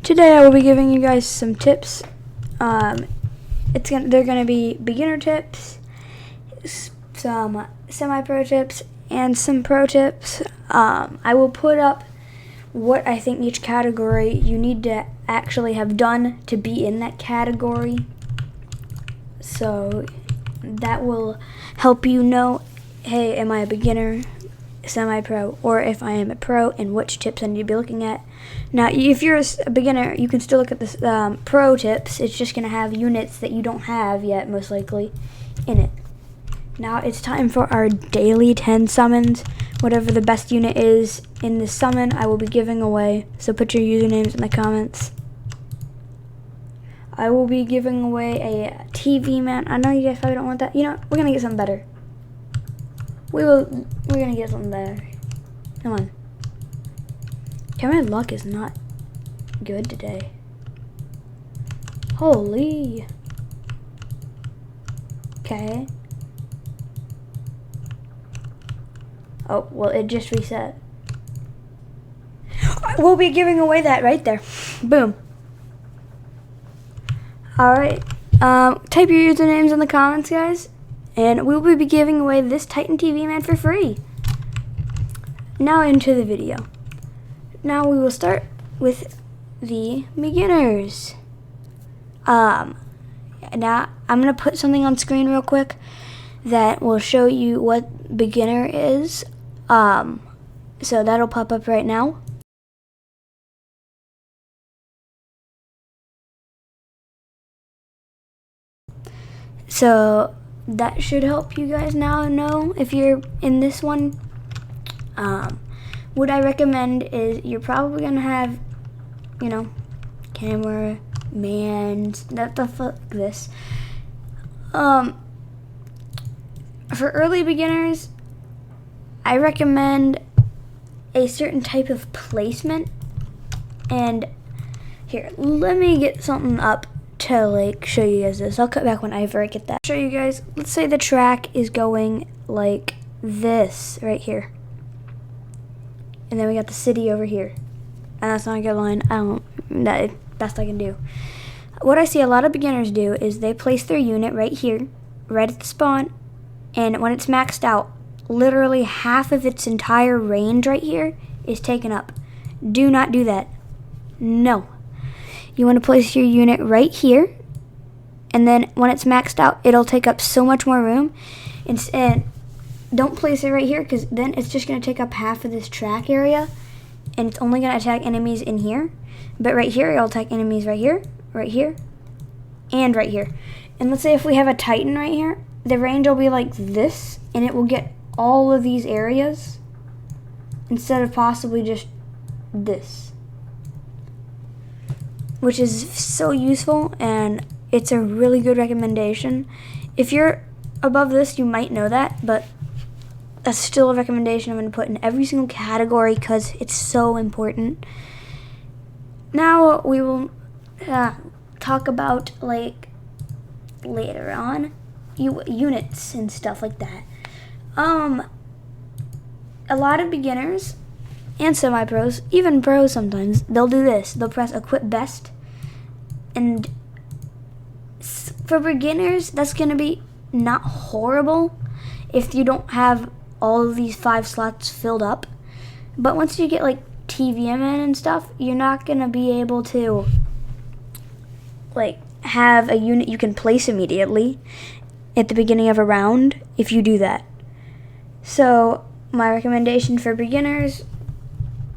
Today I will be giving you guys some tips. They're gonna be beginner tips, some semi-pro tips, and some pro tips. I will put up what I think each category you need to actually have done to be in that category. So that will help you know, hey, am I a beginner, semi-pro, or if I am a pro, and which tips I need to be looking at. Now, if you're a beginner, you can still look at the pro tips. It's just going to have units that you don't have yet, most likely, in it. Now it's time for our daily 10 summons. Whatever the best unit is in this summon, I will be giving away. So put your usernames in the comments. I will be giving away a TV man. I know you guys probably don't want that. You know, we're going to get something better. We're going to get something better. Come on. My luck is not good today. Holy. Okay. Oh, well, it just reset. We'll be giving away that right there. Boom. Alright. Type your usernames in the comments, guys. And we will be giving away this Titan TV man for free. Now into the video. Now we will start with the beginners. Now I'm going to put something on screen real quick that will show you what beginner is. So that'll pop up right now. So that should help you guys now know if you're in this one. What I recommend is you're probably going to have, you know, camera, mans, this. For early beginners, I recommend a certain type of placement. And here, let me get something up to like show you guys this. I'll cut back whenever I get that. Show you guys, let's say the track is going like this right here. And then we got the city over here. And that's not a good line. That's best I can do. What I see a lot of beginners do is they place their unit right here, right at the spawn. And when it's maxed out, literally half of its entire range right here is taken up. Do not do that. No. You want to place your unit right here. And then when it's maxed out, it'll take up so much more room. And don't place it right here, because then it's just going to take up half of this track area, and it's only going to attack enemies in here. But right here, it'll attack enemies right here, and right here. And let's say if we have a Titan right here, the range will be like this, and it will get all of these areas instead of possibly just this, which is so useful, and it's a really good recommendation. If you're above this, you might know that, but that's still a recommendation I'm going to put in every single category because it's so important. Now we will talk about, like, later on, units and stuff like that. A lot of beginners and semi-pros, even pros sometimes, they'll do this. They'll press equip best. And for beginners, that's going to be not horrible if you don't have all of these 5 slots filled up. But once you get like TVM in and stuff, you're not going to be able to like have a unit you can place immediately at the beginning of a round if you do that. So my recommendation for beginners,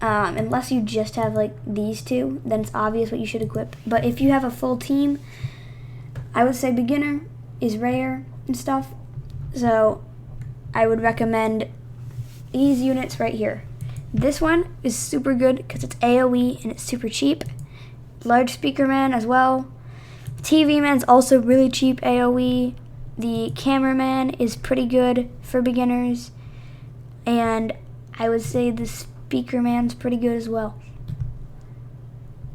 unless you just have like these two, then it's obvious what you should equip. But if you have a full team, I would say beginner is rare and stuff. So I would recommend these units right here. This one is super good because it's AoE and it's super cheap. Large speaker man as well. TV man's also really cheap AoE. The cameraman is pretty good for beginners. And I would say the speaker man's pretty good as well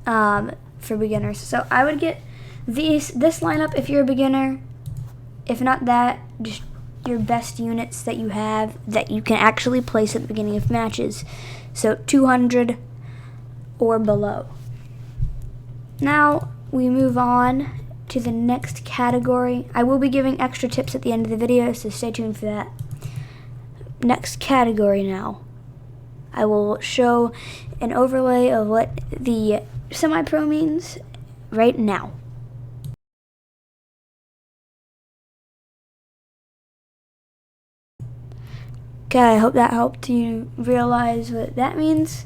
for beginners. So I would get this lineup if you're a beginner. If not that, just your best units that you have that you can actually place at the beginning of matches. So 200 or below. now we move on to the next category. I will be giving extra tips at the end of the video, so stay tuned for that. Next category now. I will show an overlay of what the semi-pro means right now. Okay, I hope that helped you realize what that means.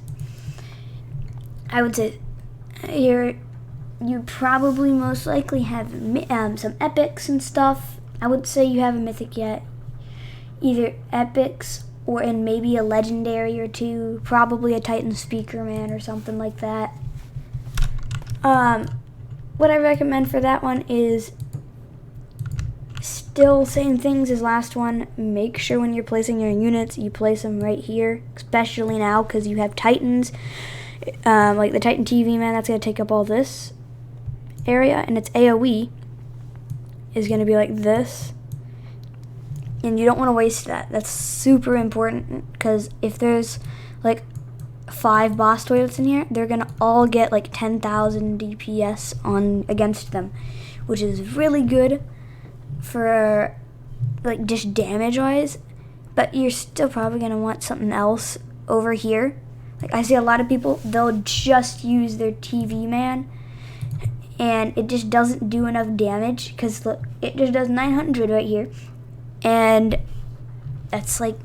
I would say here you probably most likely have some epics and stuff. I wouldn't say you have a mythic yet. Either epics or in maybe a legendary or two, probably a Titan Speaker Man or something like that. What I recommend for that one is still same things as last one. Make sure when you're placing your units, you place them right here, especially now because you have Titans. Like the Titan TV Man, that's going to take up all this area, and its AoE is going to be like this. And you don't want to waste that. That's super important because if there's like 5 boss toilets in here, they're gonna all get like 10,000 DPS on against them, which is really good for like just damage wise. But you're still probably gonna want something else over here. Like I see a lot of people, they'll just use their TV man, and it just doesn't do enough damage because look, it just does 900 right here. And that's like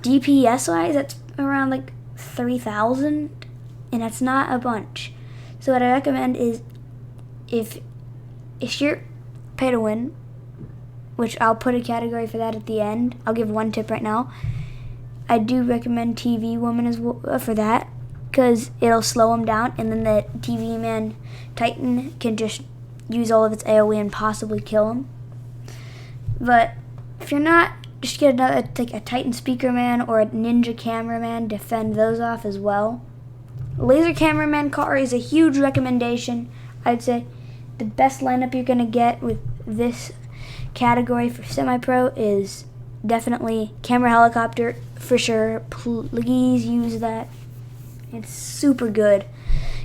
DPS wise, that's around like 3,000, and that's not a bunch. So what I recommend is if you're pay to win, which I'll put a category for that at the end. I'll give one tip right now. I do recommend TV Woman as well for that because it'll slow them down, and then the TV Man Titan can just use all of its AoE and possibly kill him. But if you're not, just get another, like a Titan Speaker Man or a Ninja Cameraman, defend those off as well. Laser Cameraman car is a huge recommendation. I'd say the best lineup you're gonna get with this category for semi-pro is definitely Camera Helicopter for sure. Please use that. It's super good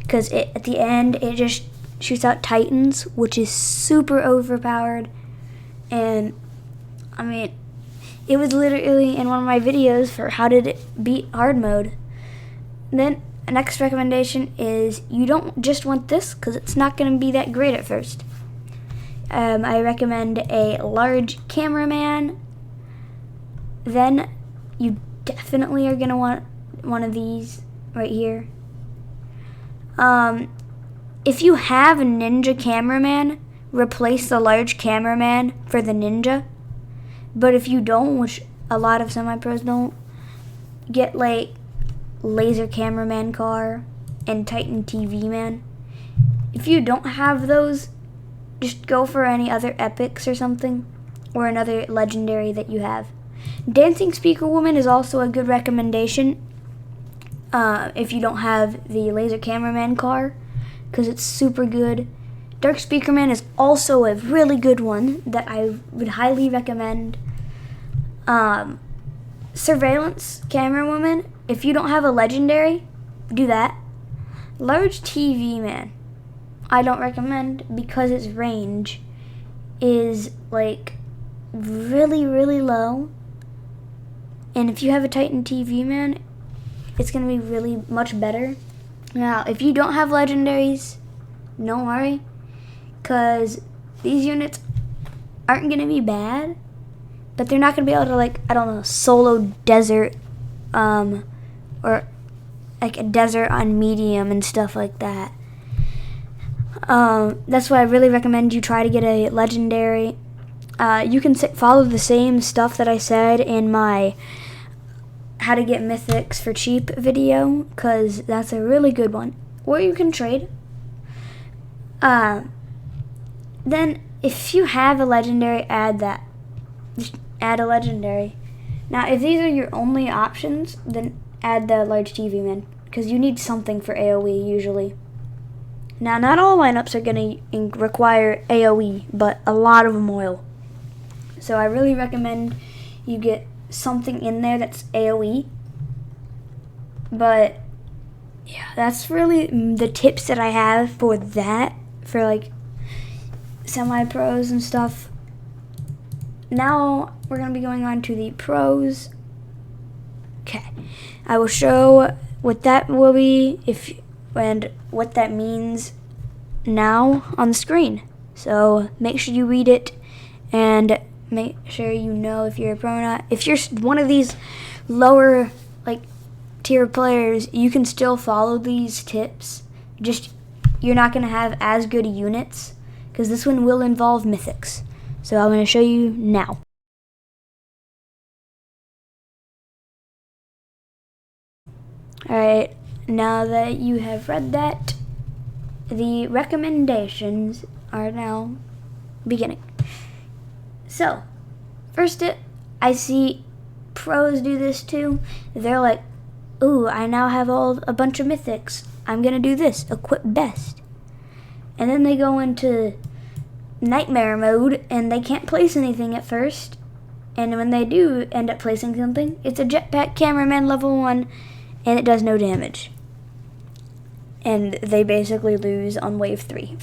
because at the end it just shoots out Titans, which is super overpowered. And I mean, it was literally in one of my videos for how did it beat hard mode. Then the next recommendation is you don't just want this because it's not going to be that great at first. I recommend a large cameraman. Then you definitely are going to want one of these right here. If you have a Ninja Cameraman, replace the large cameraman for the Ninja. But if you don't, which a lot of semi-pros don't, get like Laser Cameraman car and Titan TV Man. If you don't have those, just go for any other epics or something, or another legendary that you have. Dancing Speaker Woman is also a good recommendation if you don't have the Laser Cameraman car, because it's super good. Dark Speaker Man is also a really good one that I would highly recommend. Surveillance Camera Woman, if you don't have a legendary, do that. Large TV Man, I don't recommend because its range is like really, really low. And if you have a Titan TV Man, it's going to be really much better. Now, if you don't have legendaries, don't worry, because these units aren't going to be bad, but they're not going to be able to, like, I don't know, solo desert, or like a desert on medium and stuff like that. That's why I really recommend you try to get a legendary. You can follow the same stuff that I said in my how to get mythics for cheap video, because that's a really good one. Or you can trade. Then if you have a legendary, add that. Just add a legendary. Now if these are your only options, then add the large TV Man, because you need something for AoE usually. Now not all lineups are going to require AoE, but a lot of them will. So I really recommend you get something in there that's AoE. But yeah, that's really the tips that I have for that. for like semi-pros and stuff. Now we're going to be going on to the pros. Okay, I will show what that will be and what that means now on the screen. So make sure you read it and make sure you know if you're a pro or not. If you're one of these lower like tier players, you can still follow these tips. Just you're not going to have as good units because this one will involve mythics. So I'm going to show you now. Alright, now that you have read that, the recommendations are now beginning. So, first I see pros do this too. They're like, ooh, I now have a bunch of mythics. I'm going to do this, equip best. And then they go into nightmare mode and they can't place anything at first. And when they do end up placing something, it's a jetpack cameraman level 1 and it does no damage. And they basically lose on wave 3.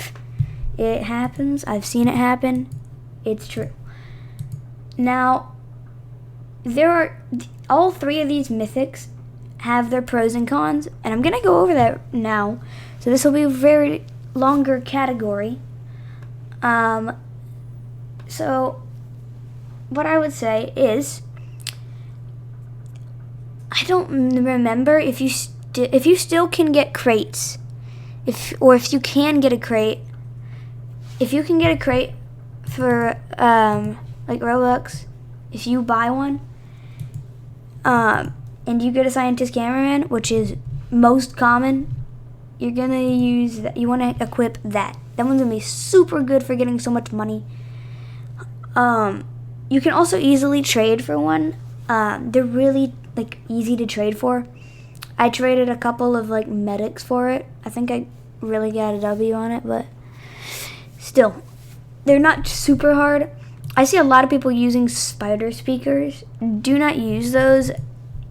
It happens. I've seen it happen. It's true. Now, there are all 3 of these mythics have their pros and cons, and I'm going to go over that now. So this will be a very longer category. So what I would say is, I don't remember if you still can get crates, if you can get a crate. If you can get a crate for like Robux, if you buy one, and you get a scientist cameraman, which is most common, you're gonna use that. You want to equip that. That one's gonna be super good for getting so much money. You can also easily trade for one. They're really like easy to trade for. I traded a couple of like medics for it. I think I really got a W on it, but still, they're not super hard. I see a lot of people using spider speakers. Do not use those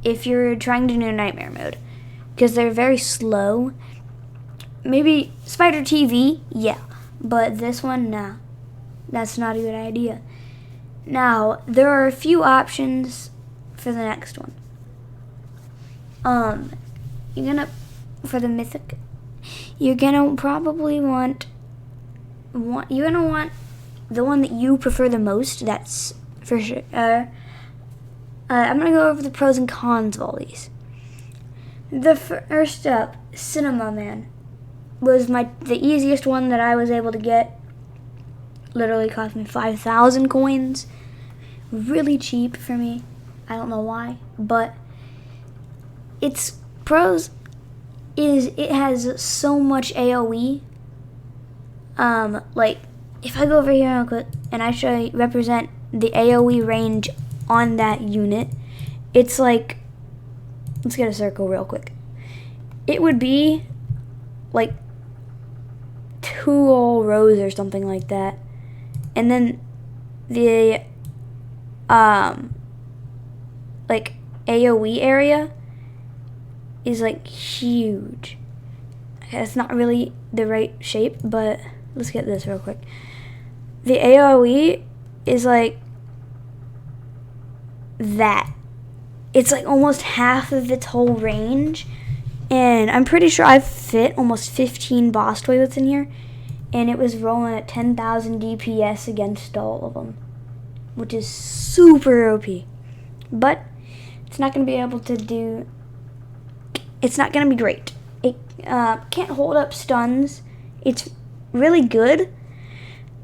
if you're trying to do nightmare mode, because they're very slow. Maybe spider TV, yeah, but this one, nah, that's not a good idea. Now, there are a few options for the next one. For the mythic, you're gonna probably want the one that you prefer the most. That's for sure. I'm gonna go over the pros and cons of all these. The first up, Cinema Man, was the easiest one that I was able to get. Literally cost me 5,000 coins. Really cheap for me. I don't know why, but its pros is it has so much AoE. Like if I go over here real quick and I represent the AoE range on that unit, it's like, let's get a circle real quick. It would be like 2 whole rows or something like that. And then the like AoE area is like huge. Okay, it's not really the right shape, but let's get this real quick. The AoE is like that. It's like almost half of its whole range, and I'm pretty sure I've fit almost 15 boss toilets in here, and it was rolling at 10,000 DPS against all of them, which is super OP. But it's not going to be able to do, it's not going to be great. It can't hold up stuns. It's really good,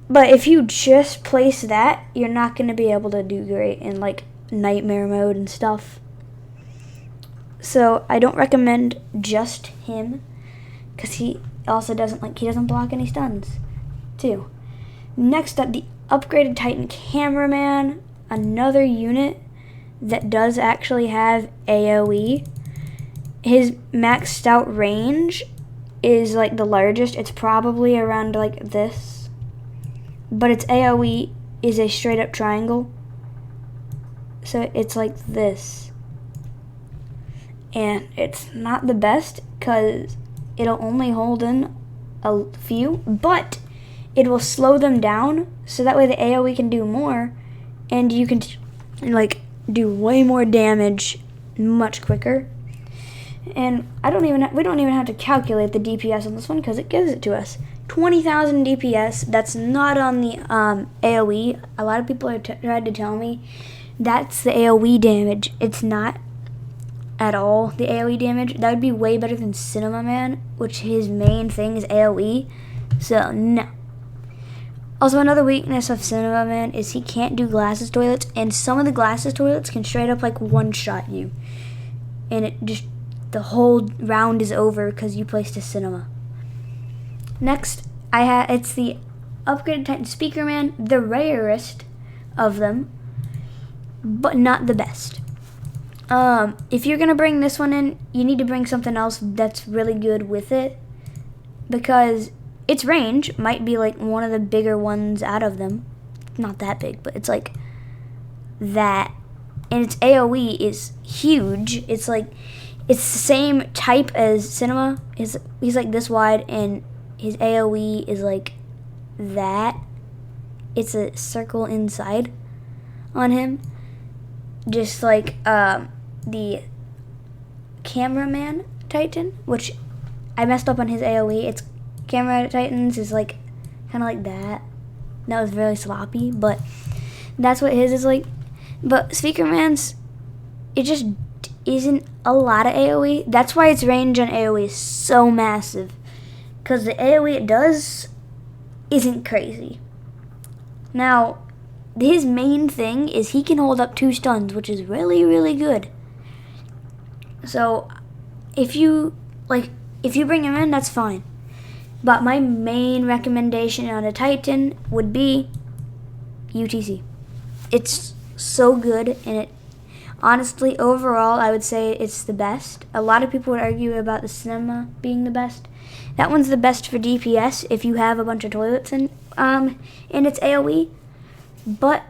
but if you just place that, you're not going to be able to do great in like nightmare mode and stuff. So I don't recommend just him, because he also doesn't block any stuns too. Next up, the upgraded Titan Cameraman, another unit that does actually have AoE. His maxed out range is like the largest. It's probably around like this, but its AoE is a straight up triangle, so it's like this, and it's not the best because it'll only hold in a few, but it will slow them down so that way the AoE can do more and you can like do way more damage much quicker. And we don't even have to calculate the DPS on this one because it gives it to us. 20,000 DPS. That's not on the AoE. A lot of people have tried to tell me that's the AoE damage. It's not at all the AoE damage. That would be way better than Cinema Man, which his main thing is AoE. So no. Also, another weakness of Cinema Man is he can't do glasses toilets, and some of the glasses toilets can straight up like one-shot you, and it just the whole round is over because you placed a cinema. Next, it's the upgraded Titan Speaker Man, the rarest of them, but not the best. If you're gonna bring this one in, you need to bring something else that's really good with it, because its range might be like one of the bigger ones out of them. Not that big, but it's like that. And its AoE is huge. It's the same type as Cinema. He's like this wide, and his AoE is like that. It's a circle inside on him. Just like the Cameraman Titan, which I messed up on his AoE. It's Camera Titans is like kind of like that. That was really sloppy, but that's what his is like. But Speaker Man's, it just isn't a lot of AoE. That's why its range on AoE is so massive, because the AoE it does isn't crazy. Now, his main thing is he can hold up 2 stuns, which is really, really good. So, if you bring him in, that's fine. But my main recommendation on a Titan would be UTC. It's so good, and it honestly, overall, I would say it's the best. A lot of people would argue about the Cinema being the best. That one's the best for DPS if you have a bunch of toilets in its AoE, but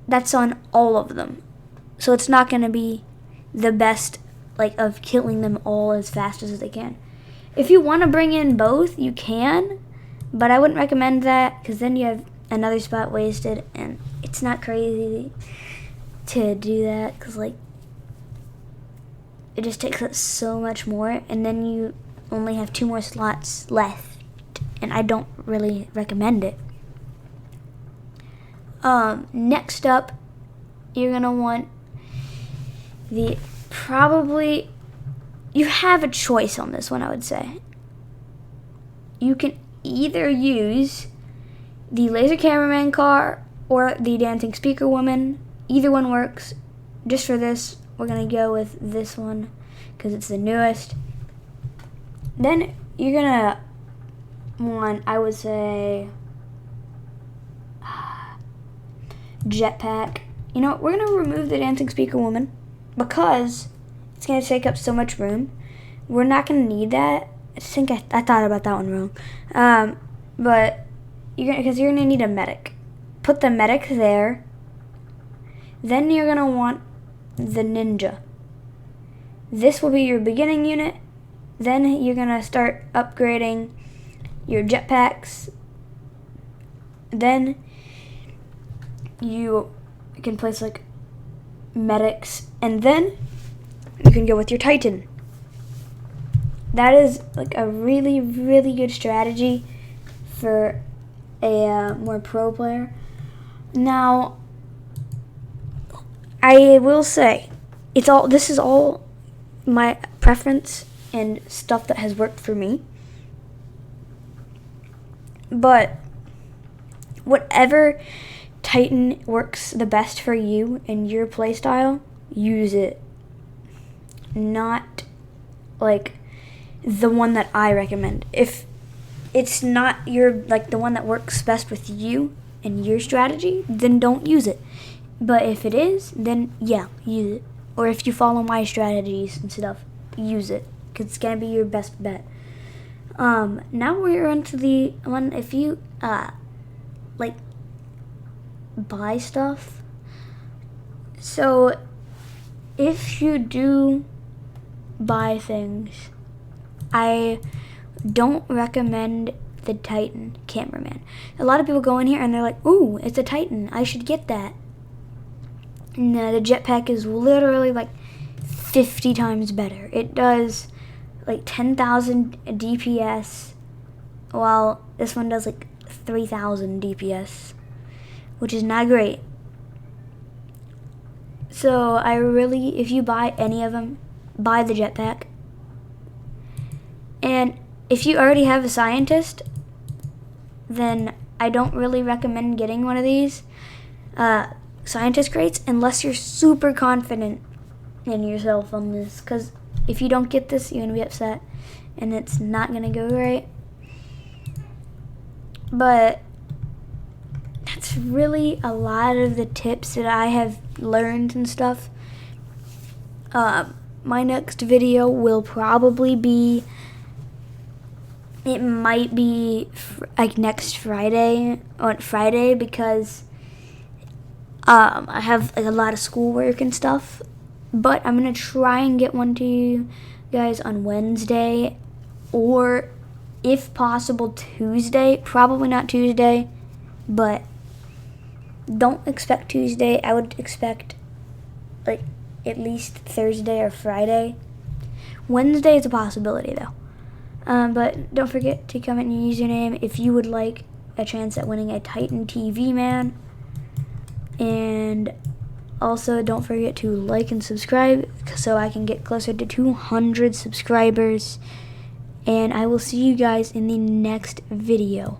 that's on all of them. So it's not going to be the best of killing them all as fast as they can. If you want to bring in both, you can, but I wouldn't recommend that because then you have another spot wasted, and it's not crazy to do that because it just takes up so much more, and then you only have 2 more slots left, and I don't really recommend it. Next up, you're gonna want you have a choice on this one, I would say. You can either use the Laser Cameraman car or the Dancing Speaker Woman. Either one works. Just for this, we're going to go with this one because it's the newest. Then you're going to want, I would say, Jetpack. You know what? We're going to remove the Dancing Speaker Woman because it's going to take up so much room. We're not going to need that. I think I thought about that one wrong. But because you're going to need a medic. Put the medic there. Then you're going to want the ninja. This will be your beginning unit. Then you're going to start upgrading your jetpacks. Then you can place medics, and then you can go with your Titan. That is a really, really good strategy for a more pro player. Now, I will say, this is all my preference and stuff that has worked for me. But whatever Titan works the best for you and your playstyle, use it. Not the one that I recommend. If it's not the one that works best with you and your strategy, then don't use it. But if it is, then yeah, use it. Or if you follow my strategies and stuff, use it, because it's gonna be your best bet. Now we're into the one, if you buy stuff. So if you do buy things, I don't recommend the Titan Cameraman. A lot of people go in here and they're like, ooh, it's a Titan, I should get that. No, the jetpack is literally like 50 times better. It does like 10,000 DPS, while this one does like 3,000 DPS, which is not great. So I really, if you buy any of them, buy the jetpack. And if you already have a scientist, then I don't really recommend getting one of these scientist crates unless you're super confident in yourself on this, because if you don't get this, you're gonna be upset and it's not gonna go right. But that's really a lot of the tips that I have learned and stuff. My next video will probably be, it might be like next Friday, on Friday, because I have like a lot of schoolwork and stuff. But I'm gonna try and get one to you guys on Wednesday, or if possible Tuesday. Probably not Tuesday, but don't expect Tuesday. I would expect like at least Thursday or Friday. Wednesday is a possibility though. But don't forget to comment your username if you would like a chance at winning a Titan TV Man. And also don't forget to like and subscribe so I can get closer to 200 subscribers. And I will see you guys in the next video.